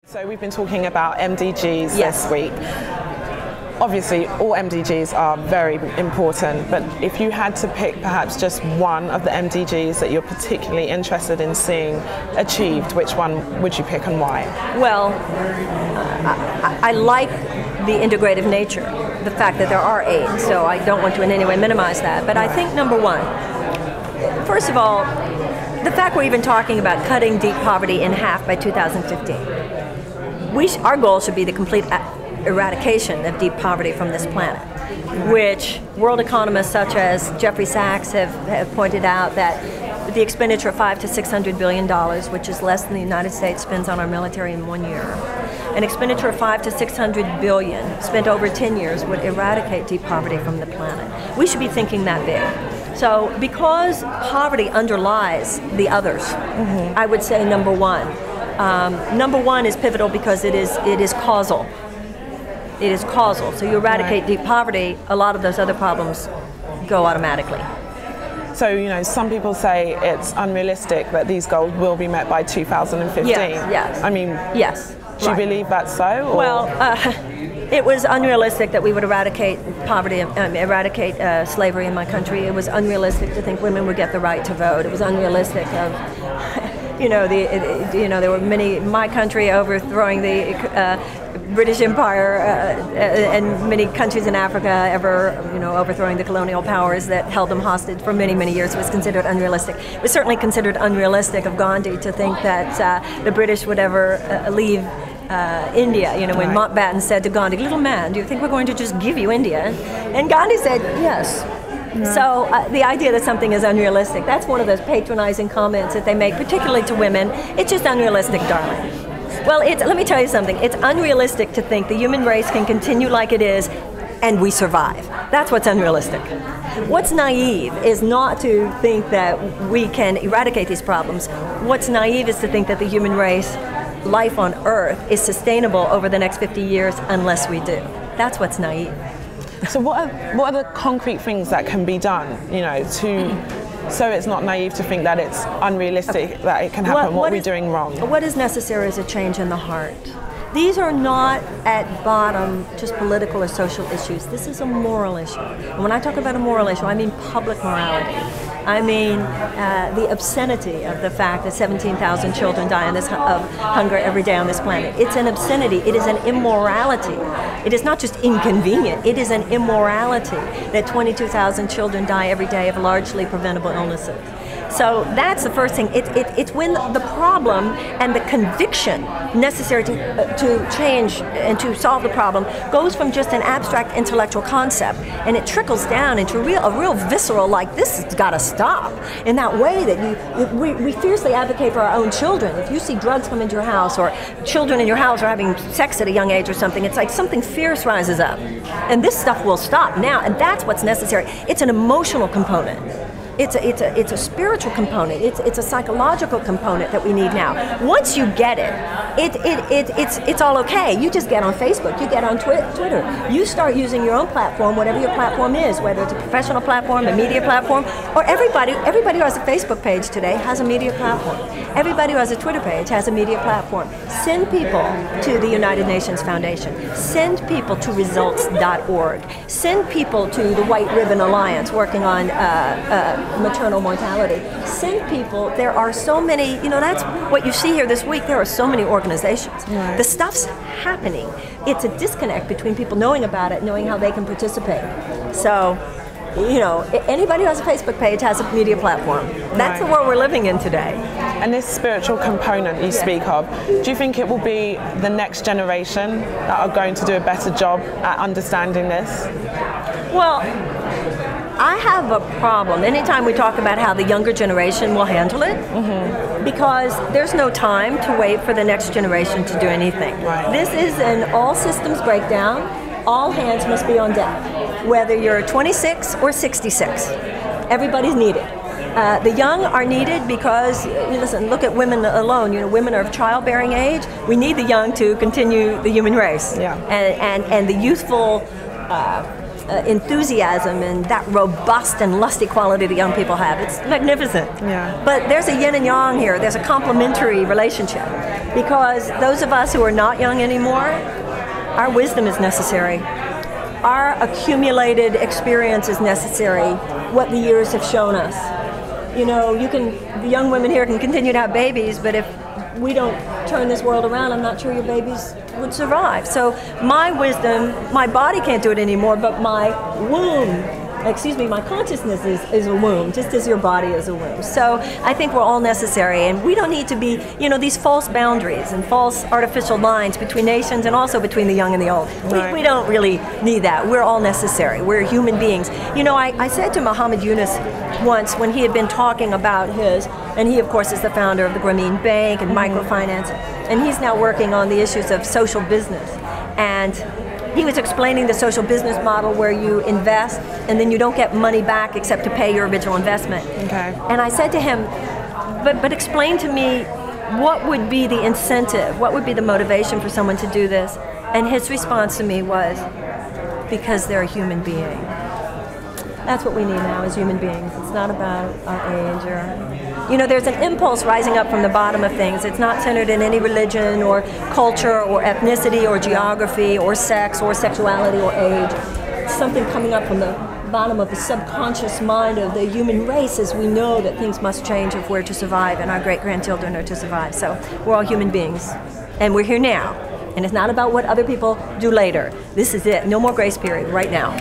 So we've been talking about MDGs Yes. this week. Obviously, all MDGs are very important, but if you had to pick perhaps just one of the MDGs that you're particularly interested in seeing achieved, which one would you pick and why? Well, I like the integrative nature, the fact that there are 8, so I don't want to in any way minimize that. But I think number one, first of all, the fact we're even talking about cutting deep poverty in half by 2015. Our goal should be the complete eradication of deep poverty from this planet, which world economists such as Jeffrey Sachs have pointed out that the expenditure of $500 to $600 billion, which is less than the United States spends on our military in 1 year, an expenditure of $500 to $600 billion spent over 10 years would eradicate deep poverty from the planet. We should be thinking that big. So because poverty underlies the others, I would say number one. Number one is pivotal because it is causal. It is causal. So you eradicate deep poverty, a lot of those other problems go automatically. So, you know, some people say it's unrealistic that these goals will be met by 2015. Yes. I mean, yes. Do you believe that's so? Or? Well, it was unrealistic that we would eradicate poverty, eradicate slavery in my country. It was unrealistic to think women would get the right to vote. It was unrealistic of, there were many in my country overthrowing the British Empire and many countries in Africa overthrowing the colonial powers that held them hostage for many, many years. It was considered unrealistic. It was certainly considered unrealistic of Gandhi to think that the British would ever leave India. When Mountbatten said to Gandhi, "Little man, do you think we're going to just give you India?" And Gandhi said, "Yes." So the idea that something is unrealistic, that's one of those patronizing comments that they make, particularly to women. It's just unrealistic, darling. Well, let me tell you something. It's unrealistic to think the human race can continue like it is and we survive. That's what's unrealistic. What's naive is not to think that we can eradicate these problems. What's naive is to think that the human race, life on Earth, is sustainable over the next 50 years unless we do. That's what's naive. So what are the concrete things that can be done, so it's not naive to think that it's unrealistic that it can happen? What are we doing wrong? What is necessary is a change in the heart. These are not at bottom just political or social issues. This is a moral issue. And when I talk about a moral issue, I mean public morality. I mean the obscenity of the fact that 17,000 children die of hunger every day on this planet. It's an obscenity. It is an immorality. It is not just inconvenient. It is an immorality that 22,000 children die every day of largely preventable illnesses. So that's the first thing. It's when the problem and the conviction necessary to change and to solve the problem goes from just an abstract intellectual concept and it trickles down into a real visceral, like, this has got to stop. In that way that we fiercely advocate for our own children. If you see drugs come into your house or children in your house are having sex at a young age or something, it's like something fierce rises up. And this stuff will stop now, and that's what's necessary. It's an emotional component. It's a spiritual component. It's a psychological component that we need now. Once you get it, it's all okay. You just get on Facebook. You get on Twitter. You start using your own platform, whatever your platform is, whether it's a professional platform, a media platform, or everybody who has a Facebook page today has a media platform. Everybody who has a Twitter page has a media platform. Send people to the United Nations Foundation. Send people to results.org. Send people to the White Ribbon Alliance working on maternal mortality. Send people. There are so many, that's what you see here this week. There are so many organizations. Right. The stuff's happening. It's a disconnect between people knowing about it, knowing how they can participate. So, anybody who has a Facebook page has a media platform. That's the world we're living in today. And this spiritual component you speak of, do you think it will be the next generation that are going to do a better job at understanding this? Well, I have a problem anytime we talk about how the younger generation will handle it, because there's no time to wait for the next generation to do anything. Right. This is an all systems breakdown. All hands must be on deck, whether you're 26 or 66. Everybody's needed. The young are needed because, listen, look at women alone. Women are of childbearing age. We need the young to continue the human race. Yeah. And the youthful enthusiasm and that robust and lusty quality that young people have. It's magnificent. Yeah. But there's a yin and yang here. There's a complementary relationship. Because those of us who are not young anymore, our wisdom is necessary. Our accumulated experience is necessary, what the years have shown us. You know, the young women here can continue to have babies, but if we don't turn this world around, I'm not sure your babies would survive. So my wisdom, my body can't do it anymore, but my my consciousness is a womb, just as your body is a womb. So I think we're all necessary, and we don't need to be, these false boundaries and false artificial lines between nations and also between the young and the old. Right. We don't really need that. We're all necessary. We're human beings. I said to Muhammad Yunus once when he had been talking about and he of course is the founder of the Grameen Bank and microfinance, and he's now working on the issues of social business. And he was explaining the social business model where you invest and then you don't get money back except to pay your original investment. Okay. And I said to him, but explain to me what would be the incentive, what would be the motivation for someone to do this? And his response to me was, because they're a human being. That's what we need now as human beings. It's not about our age or, there's an impulse rising up from the bottom of things. It's not centered in any religion or culture or ethnicity or geography or sex or sexuality or age. It's something coming up from the bottom of the subconscious mind of the human race as we know that things must change if we're to survive and our great-grandchildren are to survive. So we're all human beings and we're here now. And it's not about what other people do later. This is it. No more grace period right now.